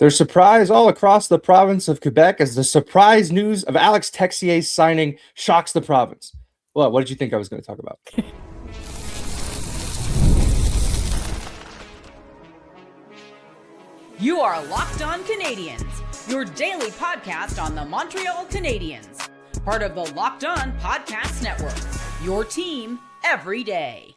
There's surprise all across the province of Quebec as the surprise news of Alex Texier's signing shocks the province. Well, what did you think I was going to talk about? You are Locked On Canadiens, your daily podcast on the Montreal Canadiens. Part of the Locked On Podcast Network, your team every day.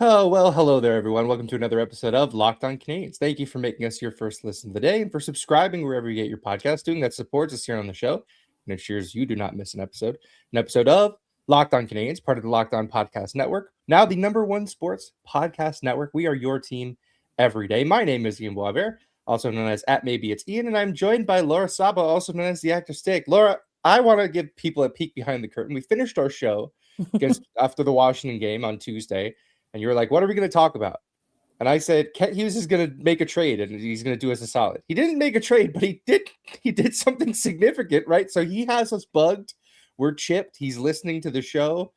Oh, well, hello there, everyone. Welcome to another episode of Locked On Canadiens. Thank you for making us your first listen of the day and for subscribing wherever you get your podcast. Doing that supports us here on the show and ensures you do not miss an episode of Locked On Canadiens, part of the Locked On Podcast Network. Now the number one sports podcast network. We are your team every day. My name is Ian Boisvert, also known as @MaybeIt'sIan, and I'm joined by Laura Saba, also known as the Actor Steak. Laura, I want to give people a peek behind the curtain. We finished our show after the Washington game on Tuesday, and you were like, what are we going to talk about? And I said, Kent Hughes is going to make a trade, and he's going to do us a solid. He didn't make a trade, but he did something significant, right? So he has us bugged. We're chipped. He's listening to the show,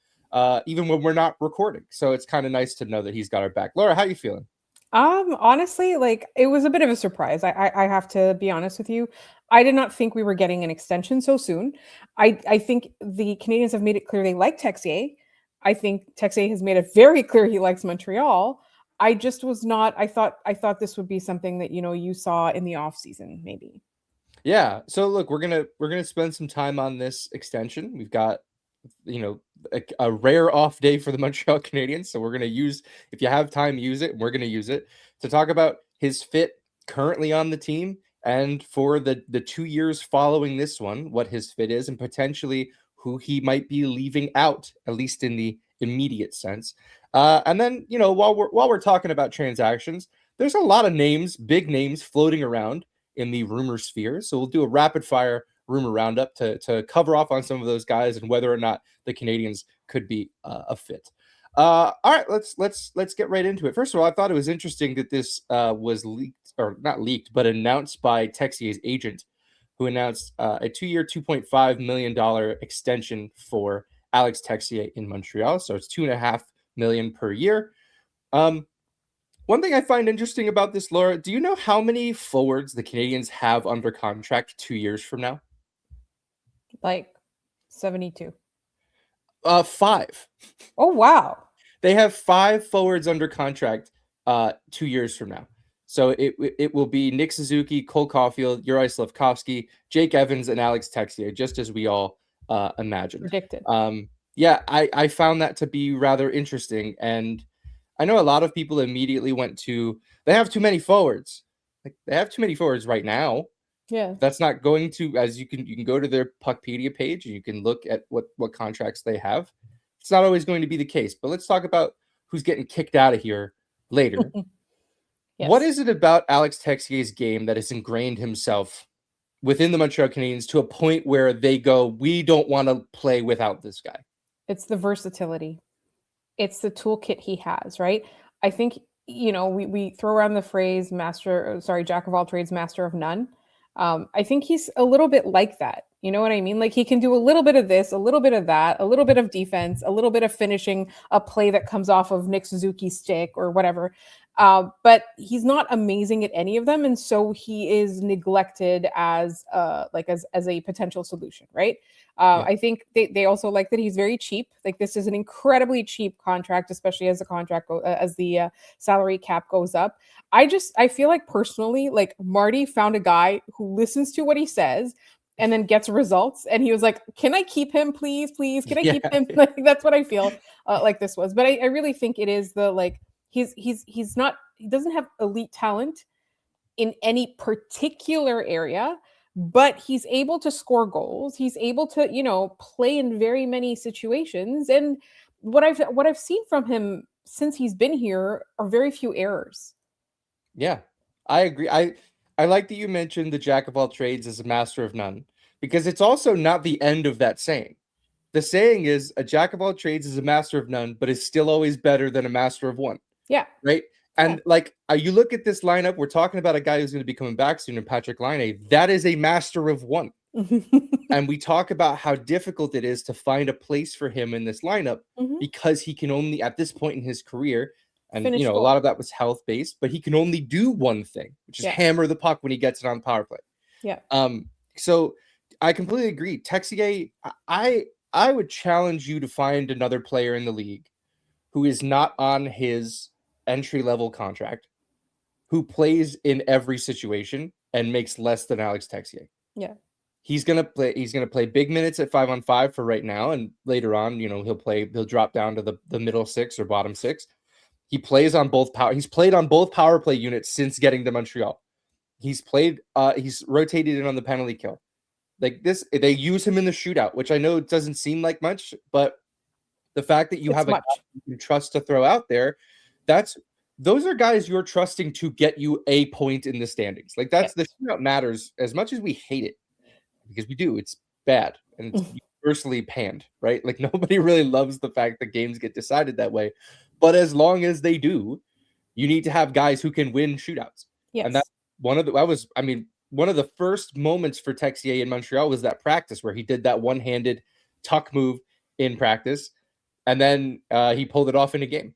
even when we're not recording. So it's kind of nice to know that he's got our back. Laura, how you feeling? Honestly, it was a bit of a surprise. I have to be honest with you. I did not think we were getting an extension so soon. I think the Canadiens have made it clear they like Texier. I think Texier has made it very clear he likes Montreal. I just was not. I thought this would be something that you saw in the off season, maybe. Yeah. So look, we're gonna spend some time on this extension. We've got a rare off day for the Montreal Canadiens, so we're gonna use. If you have time, use it. We're gonna use it to talk about his fit currently on the team, and for the 2 years following this one, what his fit is, and potentially who he might be leaving out, at least in the immediate sense. And then, while we're talking about transactions, there's a lot of names, big names floating around in the rumor sphere. So we'll do a rapid fire rumor roundup to cover off on some of those guys and whether or not the Canadiens could be a fit. All right, let's get right into it. First of all, I thought it was interesting that this was leaked, or not leaked, but announced by Texier's agent, who announced a 2-year, $2.5 million extension for Alex Texier in Montreal. So it's $2.5 million per year. One thing I find interesting about this, Laura, do you know how many forwards the Canadiens have under contract 2 years from now? 72. 5. Oh, wow. They have 5 forwards under contract 2 years from now. So it will be Nick Suzuki, Cole Caufield, Uri Slafkovsky, Jake Evans, and Alex Texier, just as we all imagined. Predicted. I found that to be rather interesting. And I know a lot of people immediately went to, they have too many forwards. They have too many forwards right now. Yeah. That's not going to, as you can go to their Puckpedia page and you can look at what contracts they have. It's not always going to be the case, but let's talk about who's getting kicked out of here later. Yes. What is it about Alex Texier's game that has ingrained himself within the Montreal Canadiens to a point where they go, we don't want to play without this guy? It's the versatility. It's the toolkit he has, right? I think, we throw around the phrase jack of all trades, master of none. I think he's a little bit like that. You know what I mean? Like, he can do a little bit of this, a little bit of that, a little bit of defense, a little bit of finishing a play that comes off of Nick Suzuki's stick or whatever. But he's not amazing at any of them. And so he is neglected as a potential solution, right? Yeah. I think they also like that he's very cheap. Like, this is an incredibly cheap contract, especially as the salary cap goes up. I feel like personally, like, Marty found a guy who listens to what he says and then gets results. And he was like, can I keep him, please? Can I keep him? Like, that's what I feel like this was. But I really think it is he doesn't have elite talent in any particular area, but he's able to score goals. He's able to, play in very many situations. And what I've seen from him since he's been here are very few errors. Yeah, I agree. I like that you mentioned the jack of all trades as a master of none, because it's also not the end of that saying. The saying is a jack of all trades is a master of none, but is still always better than a master of one. Yeah. Right. And you look at this lineup, we're talking about a guy who's going to be coming back soon, in Patrick Laine. That is a master of one. And we talk about how difficult it is to find a place for him in this lineup because he can only, at this point in his career, And, Finish a goal. lot of that was health-based, but he can only do one thing, which is hammer the puck when he gets it on the power play. Yeah. So I completely agree. Texier, I would challenge you to find another player in the league who is not on his entry-level contract, who plays in every situation and makes less than Alex Texier. Yeah. He's gonna play big minutes at 5-on-5 for right now, and later on, he'll drop down to the middle six or bottom six. He plays on both he's played on both power play units since getting to Montreal. He's rotated in on the penalty kill. Like this, they use him in the shootout, which I know doesn't seem like much, but the fact that you have a guy you can trust to throw out there, those are guys you're trusting to get you a point in the standings. Like the shootout matters as much as we hate it, because we do. It's bad and it's universally panned, right? Like nobody really loves the fact that games get decided that way, but as long as they do, you need to have guys who can win shootouts. Yes. And that's one of the first moments for Texier in Montreal was that practice where he did that one-handed tuck move in practice, and then he pulled it off in a game.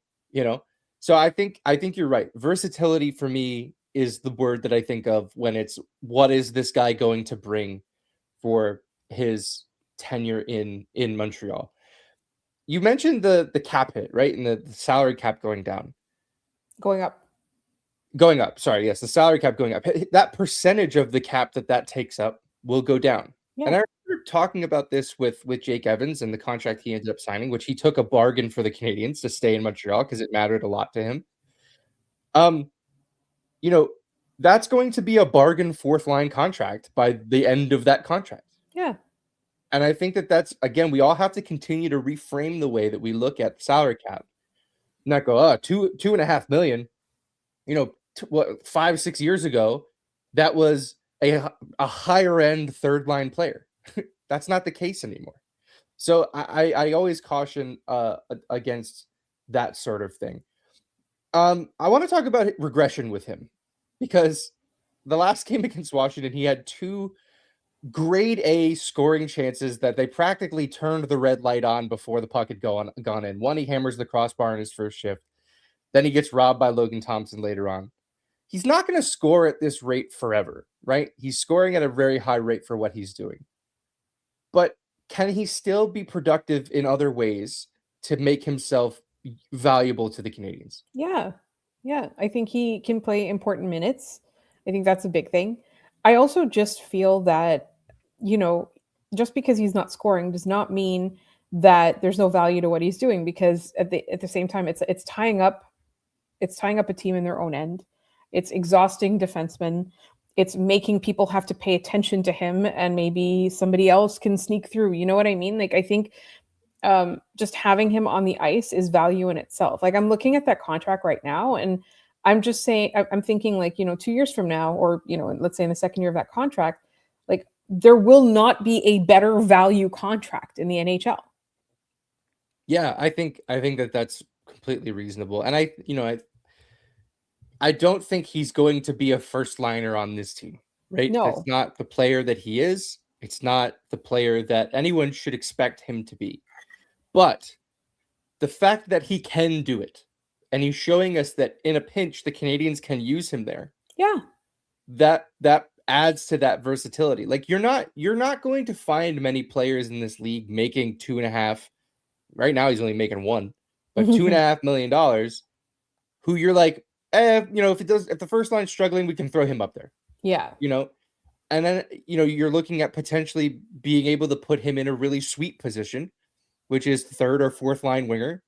So I think you're right. Versatility for me is the word that I think of when it's what is this guy going to bring for his tenure in Montreal. You mentioned the cap hit, right? And the salary cap going down. Going up. Sorry. Yes. The salary cap going up. That percentage of the cap that takes up will go down. Yeah. And I remember talking about this with Jake Evans and the contract he ended up signing, which he took a bargain for the Canadiens to stay in Montreal because it mattered a lot to him. That's going to be a bargain fourth line contract by the end of that contract. Yeah. And I think that's, again, we all have to continue to reframe the way that we look at salary cap. Not go, $2.5 million. 5-6 years ago, that was a higher end third line player. That's not the case anymore. So I always caution against that sort of thing. I want to talk about regression with him, because the last game against Washington, he had 2 grade A scoring chances that they practically turned the red light on before the puck had gone in. One, he hammers the crossbar in his first shift. Then he gets robbed by Logan Thompson later on. He's not going to score at this rate forever, right? He's scoring at a very high rate for what he's doing. But can he still be productive in other ways to make himself valuable to the Canadiens? Yeah. Yeah. I think he can play important minutes. I think that's a big thing. I also just feel that, just because he's not scoring does not mean that there's no value to what he's doing, because at the same time, it's tying up a team in their own end. It's exhausting defensemen. It's making people have to pay attention to him, and maybe somebody else can sneak through. You know what I mean? Like, I think just having him on the ice is value in itself. Like, I'm looking at that contract right now, and I'm just saying, I'm thinking, like, 2 years from now, or, let's say in the second year of that contract, like, there will not be a better value contract in the NHL. Yeah, I think that's completely reasonable. And I don't think he's going to be a first liner on this team, right? No. That's not the player that he is. It's not the player that anyone should expect him to be. But the fact that he can do it, and he's showing us that in a pinch, the Canadiens can use him there. Yeah. That adds to that versatility. Like, you're not going to find many players in this league making 2.5. Right now, he's only making 1, but $2.5 million. Who you're like, if the first line's struggling, we can throw him up there. Yeah. And then you're looking at potentially being able to put him in a really sweet position, which is third or fourth line winger.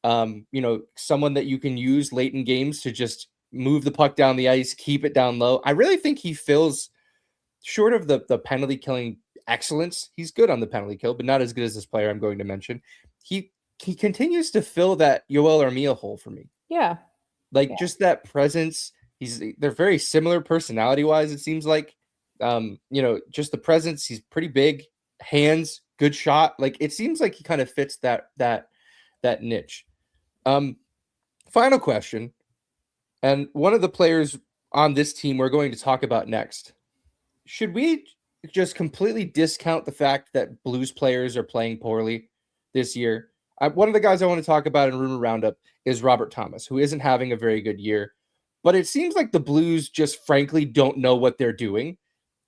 Someone that you can use late in games to just move the puck down the ice, keep it down low. I really think he fills, short of the penalty killing excellence, he's good on the penalty kill, but not as good as this player I'm going to mention. He continues to fill that Yoel Armia hole for me. Yeah. Just that presence. They're very similar personality wise, it seems like. Just the presence. He's pretty big, hands, good shot. Like, it seems like he kind of fits that niche. Final question. And one of the players on this team we're going to talk about next. Should we just completely discount the fact that Blues players are playing poorly this year? One of the guys I want to talk about in Rumour Roundup is Robert Thomas, who isn't having a very good year. But it seems like the Blues just frankly don't know what they're doing.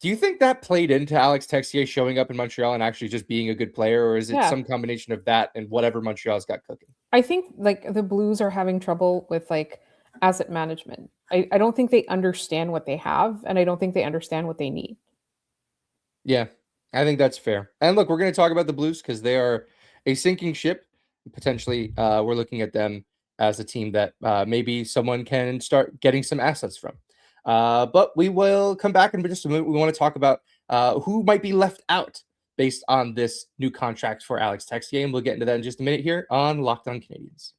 Do you think that played into Alex Texier showing up in Montreal and actually just being a good player, or is it Yeah. some combination of that and whatever Montreal's got cooking? I think like the Blues are having trouble with like asset management. I don't think they understand what they have, and I don't think they understand what they need. Yeah, I think that's fair. And look, we're going to talk about the Blues because they are a sinking ship. Potentially, we're looking at them as a team that maybe someone can start getting some assets from. But we will come back in just a minute. We want to talk about who might be left out based on this new contract for Alex Texier, and we'll get into that in just a minute here on Locked On Canadiens.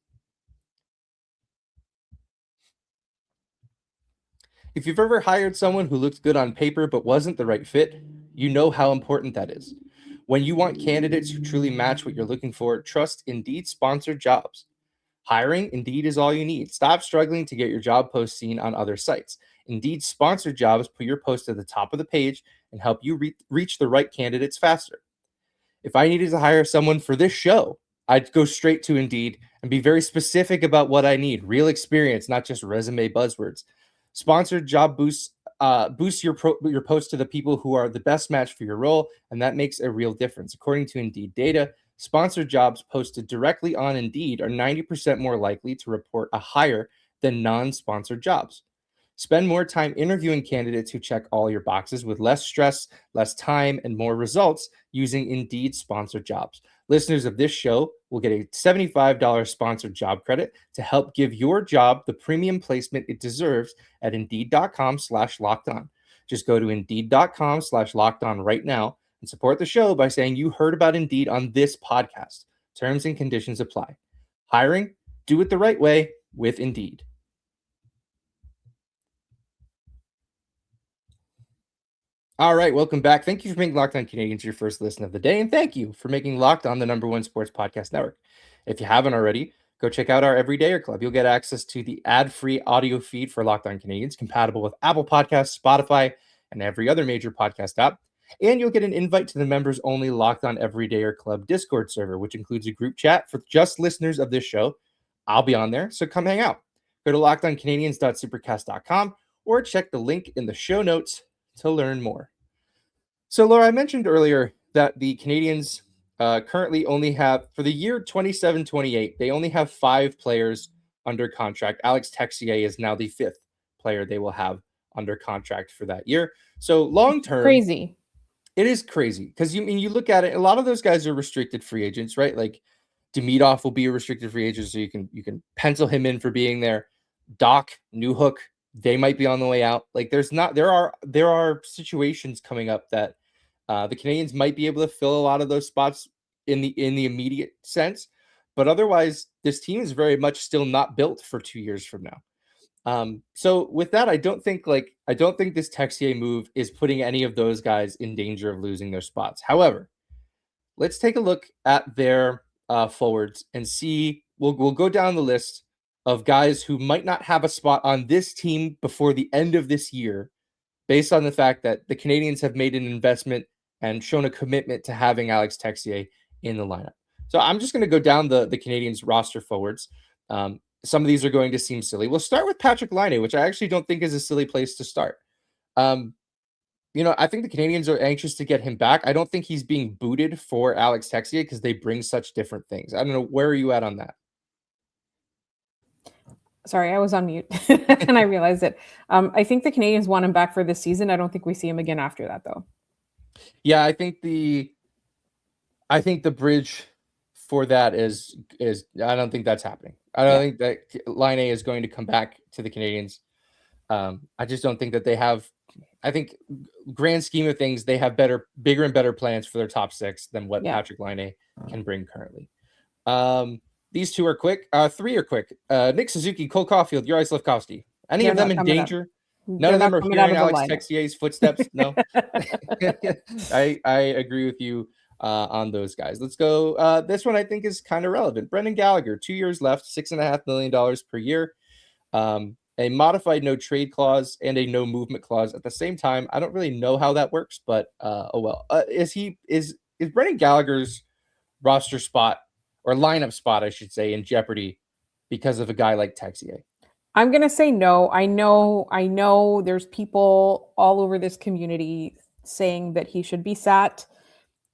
If you've ever hired someone who looked good on paper but wasn't the right fit, you know how important that is. When you want candidates who truly match what you're looking for, trust Indeed sponsored jobs. Hiring, Indeed is all you need. Stop struggling to get your job post seen on other sites. Indeed sponsored jobs put your post at the top of the page and help you reach the right candidates faster. If I needed to hire someone for this show, I'd go straight to Indeed and be very specific about what I need. Real experience, not just resume buzzwords. Sponsored job boosts your post to the people who are the best match for your role, and that makes a real difference. According to Indeed data, sponsored jobs posted directly on Indeed are 90% more likely to report a hire than non-sponsored jobs. Spend more time interviewing candidates who check all your boxes with less stress, less time, and more results using Indeed sponsored jobs. Listeners of this show will get a $75 sponsored job credit to help give your job the premium placement it deserves at Indeed.com/lockedon. Just go to Indeed.com/lockedon right now and support the show by saying you heard about Indeed on this podcast. Terms and conditions apply. Hiring? Do it the right way with Indeed. All right, welcome back. Thank you for making Locked On Canadiens your first listen of the day, and thank you for making Locked On the #1 sports podcast network. If you haven't already, go check out our Everydayer Club. You'll get access to the ad-free audio feed for Locked On Canadiens, compatible with Apple Podcasts, Spotify, and every other major podcast app. And you'll get an invite to the members-only Locked On Everydayer Club Discord server, which includes a group chat for just listeners of this show. I'll be on there, so come hang out. Go to lockedoncanadiens.supercast.com or check the link in the show notes to learn more. So, Laura, I mentioned earlier that the Canadiens currently only have, for the year 27-28, they only have 5 players under contract. Alex Texier is now the 5th player they will have under contract for that year. So long term, Crazy. It is crazy because you look at it, a lot of those guys are restricted free agents, right? Like Demidov will be a restricted free agent, so you can pencil him in for being there. Doc, Newhook, they might be on the way out. Like there are situations coming up that the Canadiens might be able to fill a lot of those spots in the immediate sense, but otherwise, this team is very much still not built for 2 years from now. So with that, I don't think this Texier move is putting any of those guys in danger of losing their spots. However, let's take a look at their forwards and see. We'll go down the list of guys who might not have a spot on this team before the end of this year, based on the fact that the Canadiens have made an investment and shown a commitment to having Alex Texier in the lineup. So I'm just going to go down the Canadiens roster forwards. Some of these are going to seem silly. We'll start with Patrik Laine, which I actually don't think is a silly place to start. I think the Canadiens are anxious to get him back. I don't think he's being booted for Alex Texier because they bring such different things. I don't know. Where are you at on that? Sorry, I was on mute and I realized it. I think the Canadiens want him back for this season. I don't think we see him again after that, though. Yeah, I think the bridge for that is I don't think that's happening. I don't think that Laine is going to come back to the Canadiens. I just don't think that they have. I think, grand scheme of things, they have bigger and better plans for their top 6 than what Patrik Laine can bring currently. These 2 are quick. 3 are quick. Nick Suzuki, Cole Caufield, Juraj Slafkovsky. Any of them in danger? None of them are hearing Alex Texier's footsteps. No. I agree with you on those guys. Let's go. This one I think is kind of relevant. Brendan Gallagher, 2 years left, $6.5 million per year. A modified no trade clause and a no movement clause at the same time. I don't really know how that works, but oh well. Is Brendan Gallagher's roster spot or lineup spot, I should say, in jeopardy because of a guy like Texier? I'm going to say no. I know there's people all over this community saying that he should be sat.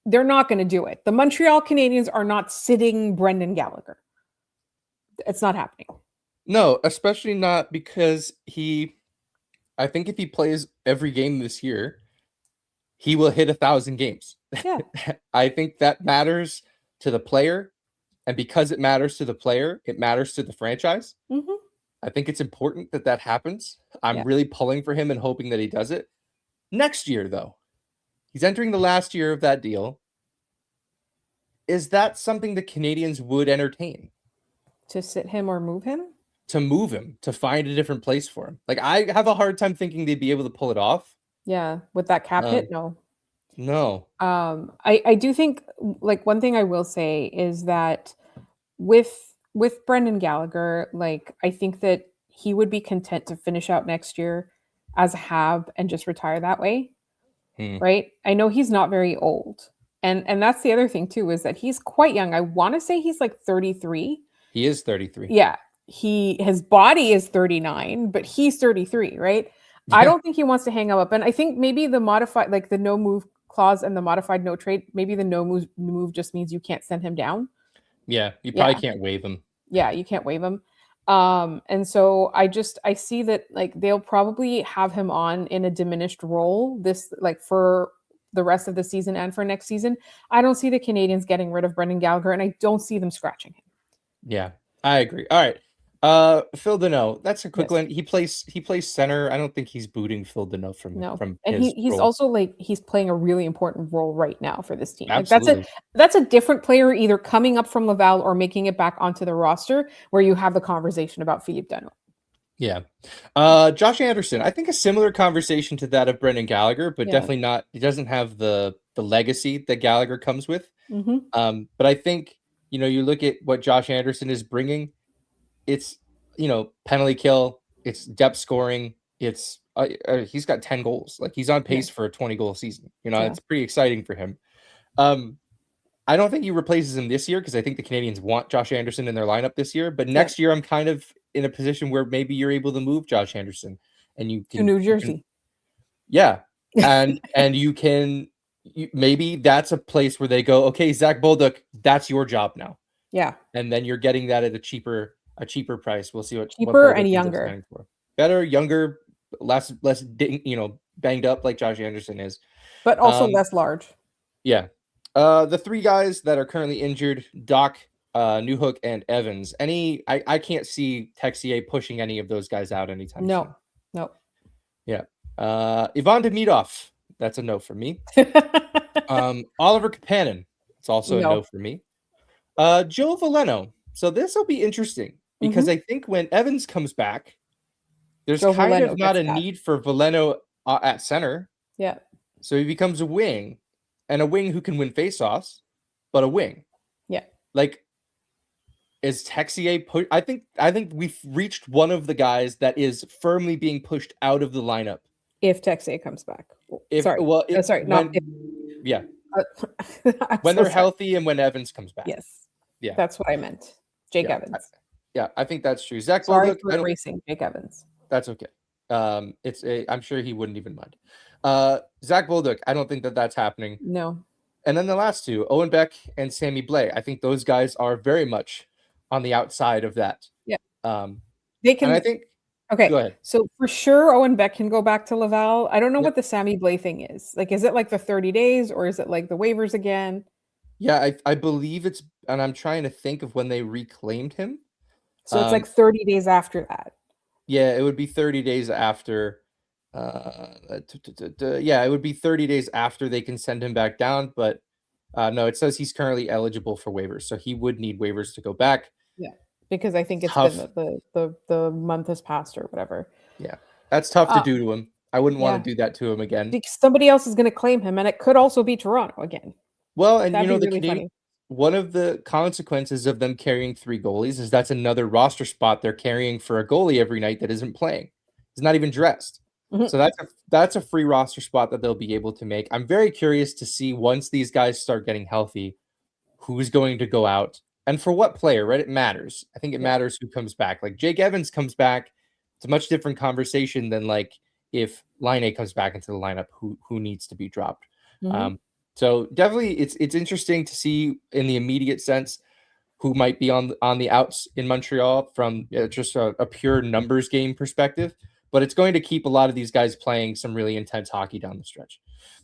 They're not going to do it. The Montreal Canadiens are not sitting Brendan Gallagher. It's not happening. No, especially not because I think if he plays every game this year, he will hit 1,000 games. Yeah. I think that matters to the player. And because it matters to the player, it matters to the franchise. Mm-hmm. I think it's important that happens. I'm Yeah. really pulling for him and hoping that he does it. Next year, though, he's entering the last year of that deal. Is that something the Canadiens would entertain? To sit him or move him? To move him, to find a different place for him. Like, I have a hard time thinking they'd be able to pull it off. Yeah, with that cap hit, no. No. I do think, like, one thing I will say is that with Brendan Gallagher, like, I think that he would be content to finish out next year as a Hab and just retire that way. Right? I know he's not very old. And that's the other thing too, is that he's quite young. I want to say he's like 33. He is 33. Yeah. His body is 39, but he's 33, right? Yeah. I don't think he wants to hang up. And I think maybe the modified, like the no move clause and the modified no trade, maybe the no move just means you can't send him down. Yeah, you probably can't waive him. Yeah, you can't waive him. And so I see that, like, they'll probably have him on in a diminished role this, like, for the rest of the season and for next season. I don't see the Canadiens getting rid of Brendan Gallagher, and I don't see them scratching him. Yeah, I agree. All right. Phil Deneau, that's a quick one. He plays center. I don't think he's booting Phil Deneau from and he's role. Also, like, he's playing a really important role right now for this team. Absolutely. Like, that's a different player either coming up from Laval or making it back onto the roster where you have the conversation about Philippe Deneau. Yeah. Josh Anderson, I think a similar conversation to that of Brendan Gallagher, but definitely not. He doesn't have the legacy that Gallagher comes with. Mm-hmm. But I think, you look at what Josh Anderson is bringing. It's, penalty kill. It's depth scoring. It's he's got 10 goals. Like, he's on pace for a 20-goal season. It's pretty exciting for him. I don't think he replaces him this year because I think the Canadiens want Josh Anderson in their lineup this year. But next year, I'm kind of in a position where maybe you're able to move Josh Anderson and you can to New Jersey. And you can maybe that's a place where they go, okay, Zach Bolduc, that's your job now. Yeah. And then you're getting that at a cheaper price. We'll see what cheaper and younger. Better, younger, less banged up like Josh Anderson is. But also less large. Yeah. The three guys that are currently injured, Doc, Newhook, and Evans. I can't see Texier pushing any of those guys out anytime soon. No. Yeah. Ivan Demidov. That's a no for me. Oliver Kapanen. It's also a no for me. Joe Veleno. So this will be interesting because I think when Evans comes back, there's kind of not a need for Veleno at center. Yeah. So he becomes a wing, and a wing who can win faceoffs, but a wing. Yeah. Like, is Texier I think we've reached one of the guys that is firmly being pushed out of the lineup. If Texier comes back. When they're healthy and when Evans comes back. Yes. Yeah. That's what I meant. Jake Evans. I think that's true. Zach Sorry for erasing Jake Evans. That's okay. I'm sure he wouldn't even mind. Zach Bolduc, I don't think that's happening. No. And then the last two, Owen Beck and Sammy Blais. I think those guys are very much on the outside of that. Yeah. They can. And I think. Okay. Go ahead. So for sure, Owen Beck can go back to Laval. I don't know what the Sammy Blais thing is. Like, is it like the 30 days or is it like the waivers again? Yeah, I believe it's, and I'm trying to think of when they reclaimed him. So it's like 30 days after that. Yeah, it would be 30 days after. It would be 30 days after they can send him back down. But no, it says he's currently eligible for waivers, so he would need waivers to go back. Yeah, because I think it's been the month has passed or whatever. Yeah, that's tough to do to him. I wouldn't want to do that to him again. Because somebody else is going to claim him, and it could also be Toronto again. Well, and the Canadian. One of the consequences of them carrying three goalies is that's another roster spot they're carrying for a goalie every night that isn't playing. He's not even dressed. Mm-hmm. So that's a free roster spot that they'll be able to make. I'm very curious to see once these guys start getting healthy, who's going to go out And for what player, right? It matters. I think it matters who comes back. Like Jake Evans comes back, it's a much different conversation than like if Line comes back into the lineup, who needs to be dropped. So definitely it's interesting to see in the immediate sense who might be on the outs in Montreal from just a pure numbers game perspective. But it's going to keep a lot of these guys playing some really intense hockey down the stretch.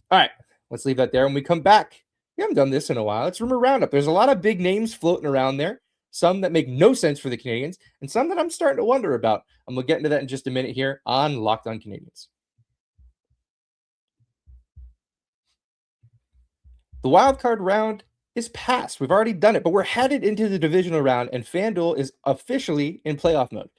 All right, let's leave that there. When we come back, we haven't done this in a while. It's Rumour Roundup. There's a lot of big names floating around there, some that make no sense for the Canadiens, and some that I'm starting to wonder about. And we'll get into that in just a minute here on Locked On Canadiens. The wildcard round is past. We've already done it, but we're headed into the divisional round, and FanDuel is officially in playoff mode.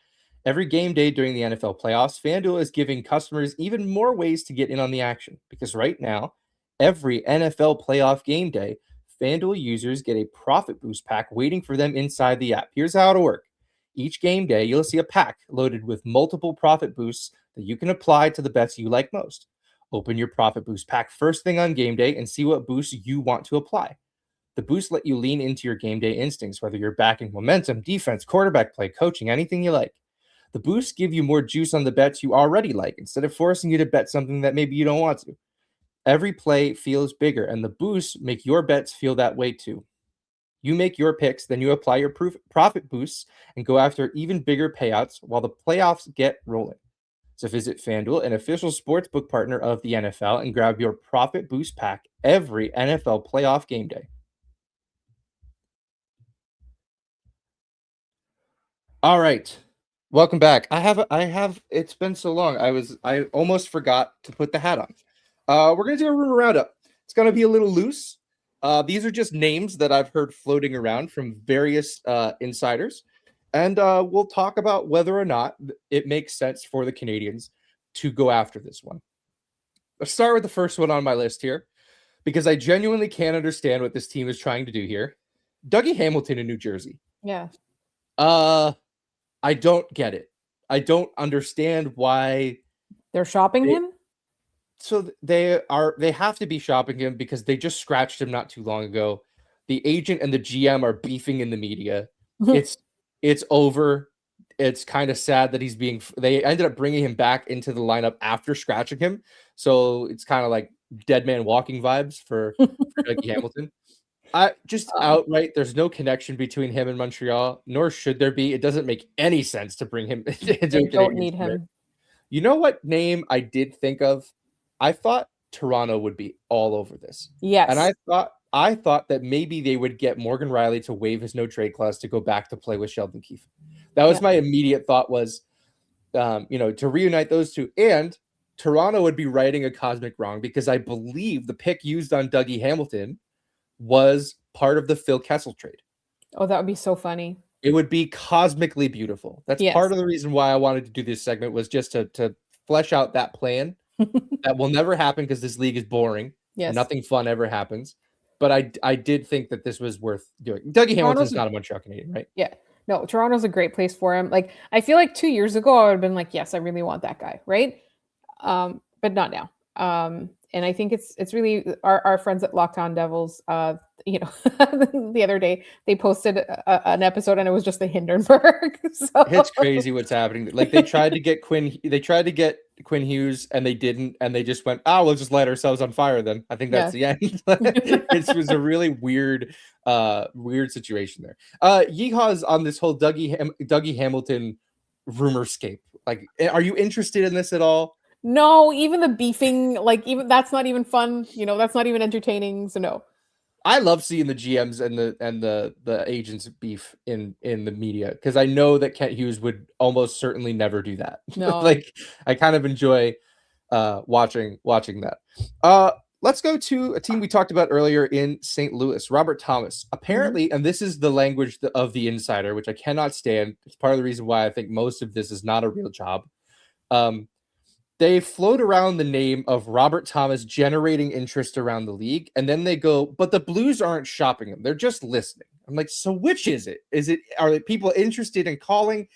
Every game day during the NFL playoffs, FanDuel is giving customers even more ways to get in on the action, because right now, every NFL playoff game day, FanDuel users get a profit boost pack waiting for them inside the app. Here's how it'll work. Each game day, you'll see a pack loaded with multiple profit boosts that you can apply to the bets you like most. Open your profit boost pack first thing on game day and see what boosts you want to apply. The boosts let you lean into your game day instincts, whether you're backing momentum, defense, quarterback play, coaching, anything you like. The boosts give you more juice on the bets you already like instead of forcing you to bet something that maybe you don't want to. Every play feels bigger, and the boosts make your bets feel that way too. You make your picks, then you apply your profit boosts and go after even bigger payouts while the playoffs get rolling. So visit FanDuel, an official sportsbook partner of the NFL, and grab your profit boost pack every NFL playoff game day. All right. Welcome back. I have it's been so long. I almost forgot to put the hat on. We're going to do a Rumour Roundup. It's going to be a little loose. These are just names that I've heard floating around from various insiders. And we'll talk about whether or not it makes sense for the Canadiens to go after this one. Let's start with the first one on my list here, because I genuinely can't understand what this team is trying to do here. Dougie Hamilton in New Jersey. Yeah. I don't get it. I don't understand why they're shopping him. So they have to be shopping him because they just scratched him not too long ago. The agent and the GM are beefing in the media. It's over. It's kind of sad that they ended up bringing him back into the lineup after scratching him. So it's kind of like dead man walking vibes for Dougie Hamilton. Outright, there's no connection between him and Montreal, nor should there be. It doesn't make any sense to bring him into They don't need him. You know what name I did think of? I thought Toronto would be all over this. Yes. And I thought that maybe they would get Morgan Riley to waive his no trade clause to go back to play with Sheldon Keefe. That was my immediate thought was, to reunite those two. And Toronto would be righting a cosmic wrong because I believe the pick used on Dougie Hamilton was part of the Phil Kessel trade. Oh, that would be so funny. It would be cosmically beautiful. That's part of the reason why I wanted to do this segment was just to flesh out that plan. That will never happen because this league is boring. Yes. Nothing fun ever happens. But I did think that this was worth doing. Dougie Hamilton's not a Montreal Canadian, right? Yeah. No, Toronto's a great place for him. Like, I feel like 2 years ago, I would have been like, yes, I really want that guy, right? But not now. And I think it's really our friends at Locked On Devils, the other day they posted an episode and it was just the Hindenburg. So it's crazy what's happening. Like they tried to get Quinn Hughes and they didn't, and they just went, we'll just light ourselves on fire then. I think that's the end. It was a really weird situation there. Yeehaw's on this whole Dougie Hamilton rumorscape. Like, are you interested in this at all? No, even the beefing, like even that's not even fun. That's not even entertaining. So no. I love seeing the GMs and the agents beef in the media because I know that Kent Hughes would almost certainly never do that. No. Like I kind of enjoy watching that. Let's go to a team we talked about earlier in St. Louis, Robert Thomas. Apparently, and this is the language of the insider, which I cannot stand. It's part of the reason why I think most of this is not a real job. They float around the name of Robert Thomas generating interest around the league, and then they go, but the Blues aren't shopping him. They're just listening. I'm like, so which is it? Are people interested in calling?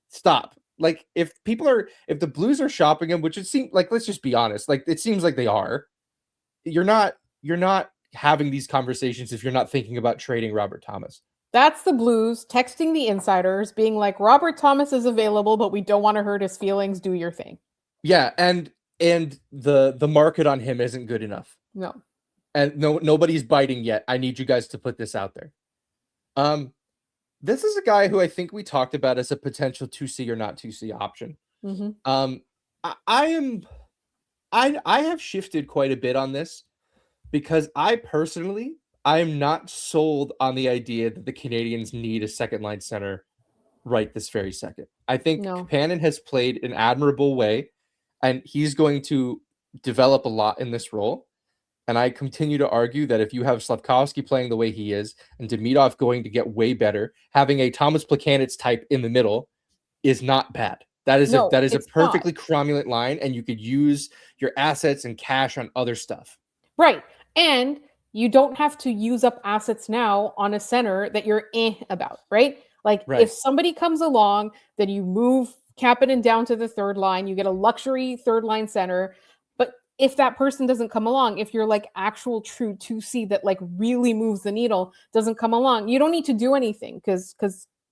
Stop. Like, if the Blues are shopping him, which it seems like, let's just be honest, like it seems like they are. You're not having these conversations if you're not thinking about trading Robert Thomas. That's the Blues texting the insiders, being like, Robert Thomas is available, but we don't want to hurt his feelings. Do your thing. Yeah, and the market on him isn't good enough. No. And nobody's biting yet. I need you guys to put this out there. This is a guy who I think we talked about as a potential 2C or not 2C option. Mm-hmm. I have shifted quite a bit on this because I am not sold on the idea that the Canadiens need a second line center right this very second. I think Kapanen has played an admirable way, and he's going to develop a lot in this role. And I continue to argue that if you have Slafkovsky playing the way he is and Demidov going to get way better, having a Thomas Plekanec type in the middle is not bad. That is a perfectly cromulent line, and you could use your assets and cash on other stuff. Right. And you don't have to use up assets now on a center that you're about, right? If somebody comes along, then you move Kapanen down to the third line, you get a luxury third line center. But if that person doesn't come along, if you're like actual true 2C that like really moves the needle doesn't come along, you don't need to do anything because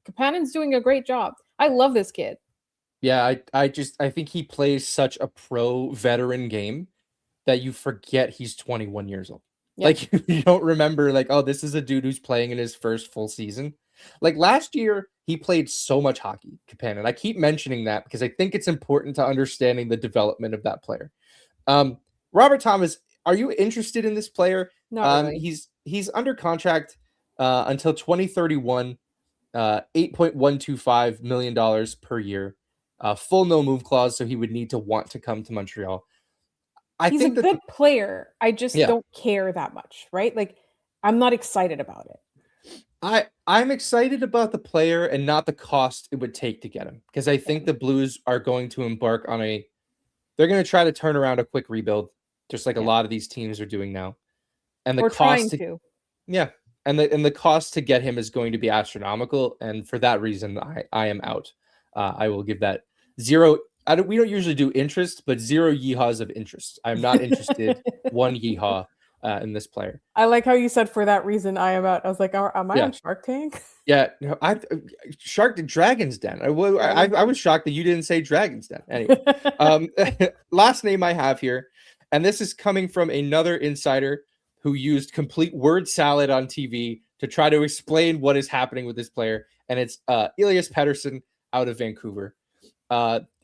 Kapanen's doing a great job. I love this kid. Yeah, I think he plays such a pro veteran game that you forget he's 21 years old. Yep. Like you don't remember like, oh, this is a dude who's playing in his first full season. Like last year, he played so much hockey, Kapanen. I keep mentioning that because I think it's important to understanding the development of that player. Robert Thomas, are you interested in this player? Not really. He's under contract until 2031, $8.125 million per year. Full no move clause, so he would need to want to come to Montreal. He's a good player. I just don't care that much, right? Like, I'm not excited about it. I'm excited about the player and not the cost it would take to get him, because I think the Blues are going to embark on they're going to try to turn around a quick rebuild, just like a lot of these teams are doing now. And the cost and the cost to get him is going to be astronomical, and for that reason, I am out. I will give that zero. We don't usually do interest, but 0 yeehaws of interest. I'm not interested. 1 yeehaw in this player. I like how you said for that reason I am out. I was like, am I on Shark Tank? Yeah, no, Dragon's Den. I was shocked that you didn't say Dragon's Den. Anyway, last name I have here, and this is coming from another insider who used complete word salad on TV to try to explain what is happening with this player, and it's Elias Pettersson out of Vancouver.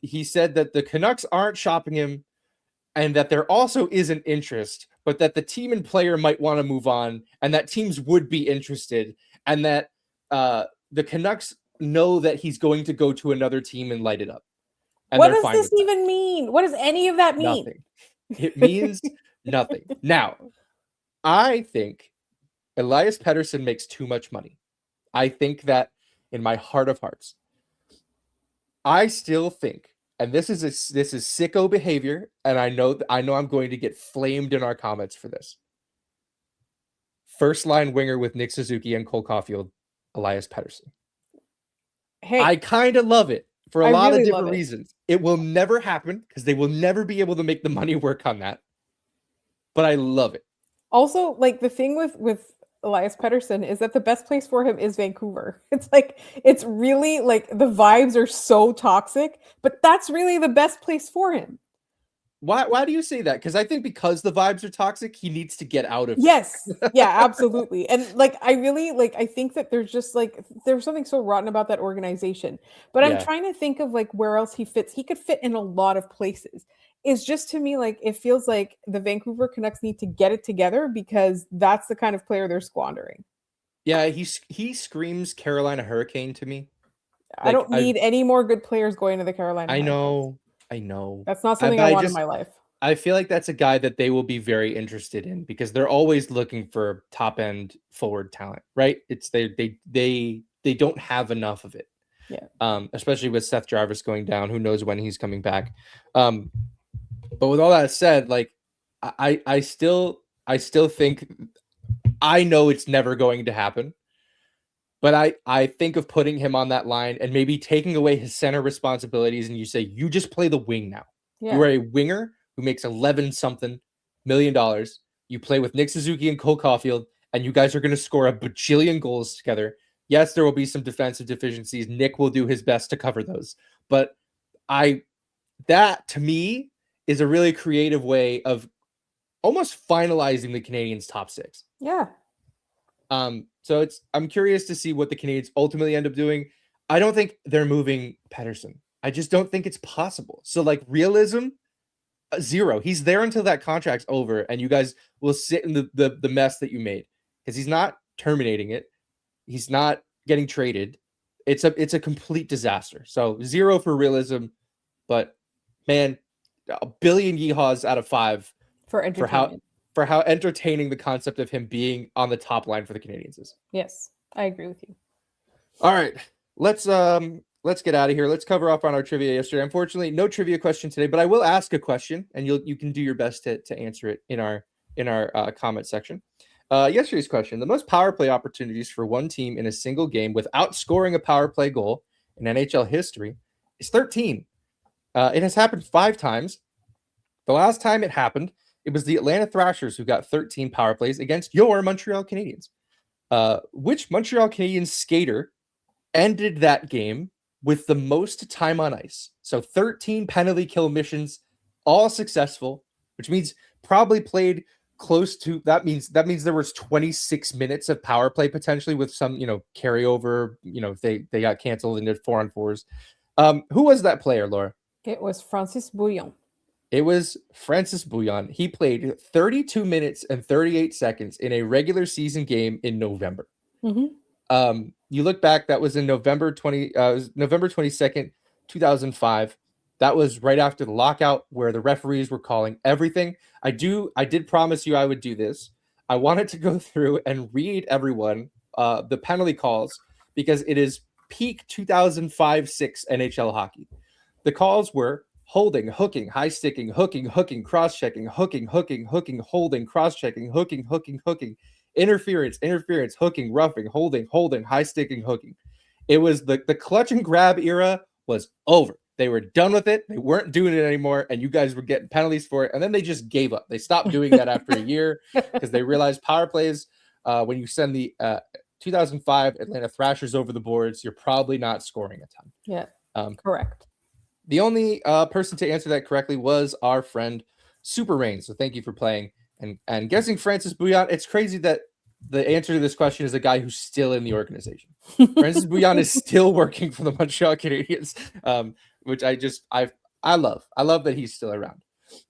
He said that the Canucks aren't shopping him and that there also isn't interest, but that the team and player might want to move on and that teams would be interested, and that the Canucks know that he's going to go to another team and light it up. And what does this even mean? What does any of that mean? Nothing. It means nothing. Now, I think Elias Pettersson makes too much money. I think that in my heart of hearts, I still think, and this is sicko behavior, and I know I'm going to get flamed in our comments for this. First line winger with Nick Suzuki and Cole Caufield, Elias Pettersson. Hey, I kind of love it for a lot of different reasons. It will never happen because they will never be able to make the money work on that. But I love it. Also, like the thing with Elias Pettersson is that the best place for him is Vancouver. It's really like the vibes are so toxic, but that's really the best place for him. Why do you say that? Because I think because the vibes are toxic, he needs to get out of it. Yes. Yeah, absolutely. And like I really I think that there's something so rotten about that organization. But I'm trying to think of like where else he fits. He could fit in a lot of places. It's just, to me, like it feels like the Vancouver Canucks need to get it together because that's the kind of player they're squandering. Yeah, he screams Carolina Hurricane to me. I don't need any more good players going to the Carolina Hurricanes. I know. That's not something I want in my life. I feel like that's a guy that they will be very interested in because they're always looking for top end forward talent, right? It's they don't have enough of it. Yeah. Especially with Seth Jarvis going down, who knows when he's coming back. But with all that said, like I still think, I know it's never going to happen, but I think of putting him on that line and maybe taking away his center responsibilities, and you say, you just play the wing now. Yeah. You are a winger who makes $11-something million. You play with Nick Suzuki and Cole Caufield, and you guys are going to score a bajillion goals together. Yes, there will be some defensive deficiencies. Nick will do his best to cover those. But that to me is a really creative way of almost finalizing the Canadiens' top 6. Yeah. So I'm curious to see what the Canadiens ultimately end up doing. I don't think they're moving Pettersson. I just don't think it's possible. So like realism, 0. He's there until that contract's over, and you guys will sit in the mess that you made, because he's not terminating it. He's not getting traded. It's a complete disaster. So 0 for realism, but man, a billion yeehaws out of 5 For entertainment. For how entertaining the concept of him being on the top line for the Canadiens is. Yes, I agree with you. All right, let's get out of here. Let's cover off on our trivia yesterday. Unfortunately, no trivia question today, but I will ask a question, and you can do your best to answer it in our comment section. Yesterday's question: the most power play opportunities for one team in a single game without scoring a power play goal in NHL history is 13. It has happened 5 times. The last time it happened, it was the Atlanta Thrashers who got 13 power plays against your Montreal Canadiens. Which Montreal Canadiens skater ended that game with the most time on ice? So 13 penalty kill missions, all successful, which means probably played close to that means there was 26 minutes of power play potentially, with some carryover. They got canceled and did 4-on-4s. Who was that player, Laura? It was Francis Bouillon. It was Francis Bouillon. He played 32 minutes and 38 seconds in a regular season game in November. Mm-hmm. You look back, that was in November 22nd, 2005. That was right after the lockout, where the referees were calling everything. I did promise you I would do this. I wanted to go through and read everyone the penalty calls, because it is peak 2005-06 NHL hockey. The calls were holding, hooking, high sticking, hooking, cross-checking, hooking, holding, cross-checking, hooking, interference, hooking, roughing, holding, high sticking, hooking. It was the clutch and grab era was over. They were done with it. They weren't doing it anymore, and you guys were getting penalties for it. And then they just gave up. They stopped doing that after a year, because they realized power plays, when you send the 2005 Atlanta Thrashers over the boards, you're probably not scoring a ton. Yeah, correct. The only person to answer that correctly was our friend Super Rain. So thank you for playing and guessing Francis Bouillon. It's crazy that the answer to this question is a guy who's still in the organization. Francis Bouillon is still working for the Montreal Canadiens, which I love. I love that he's still around.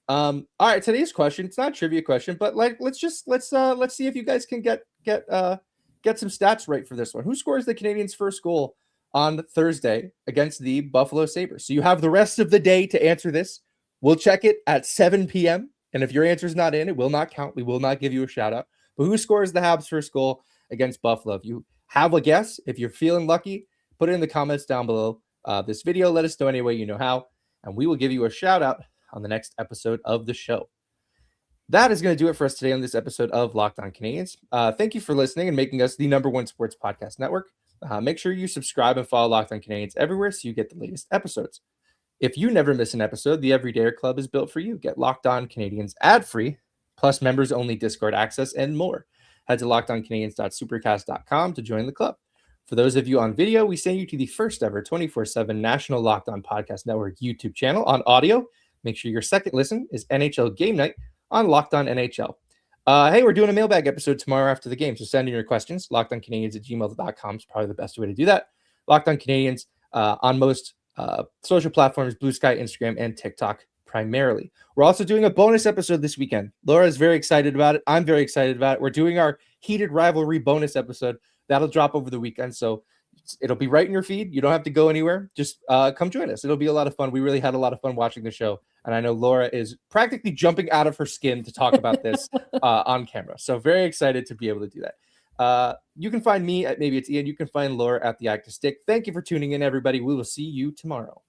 All right, today's question, it's not a trivia question, but let's see if you guys can get some stats right for this one. Who scores the Canadiens' first goal on Thursday against the Buffalo Sabres? So you have the rest of the day to answer this. We'll check it at 7 p.m. And if your answer is not in, it will not count. We will not give you a shout out. But who scores the Habs' first goal against Buffalo? If you have a guess, if you're feeling lucky, put it in the comments down below this video. Let us know any way you know how, and we will give you a shout out on the next episode of the show. That is going to do it for us today on this episode of Locked On Canadiens. Thank you for listening and making us the #1 sports podcast network. Make sure you subscribe and follow Locked On Canadiens everywhere so you get the latest episodes. If you never miss an episode, the Everydayer Club is built for you. Get Locked On Canadiens ad-free, plus members-only Discord access, and more. Head to lockedoncanadiens.supercast.com to join the club. For those of you on video, we send you to the first ever 24/7 National Locked On Podcast Network YouTube channel. On audio, make sure your second listen is NHL Game Night on Locked On NHL. Hey, we're doing a mailbag episode tomorrow after the game, so send in your questions. LockedOnCanadiens@gmail.com is probably the best way to do that. Locked On Canadiens on most social platforms, Blue Sky, Instagram, and TikTok primarily. We're also doing a bonus episode this weekend. Laura is very excited about it. I'm very excited about it. We're doing our heated rivalry bonus episode. That'll drop over the weekend, so it'll be right in your feed. You don't have to go anywhere. Just come join us. It'll be a lot of fun. We really had a lot of fun watching the show, and I know Laura is practically jumping out of her skin to talk about this on camera. So very excited to be able to do that. You can find me at Maybe It's Ian. You can find Laura at The Active Stick. Thank you for tuning in, everybody. We will see you tomorrow.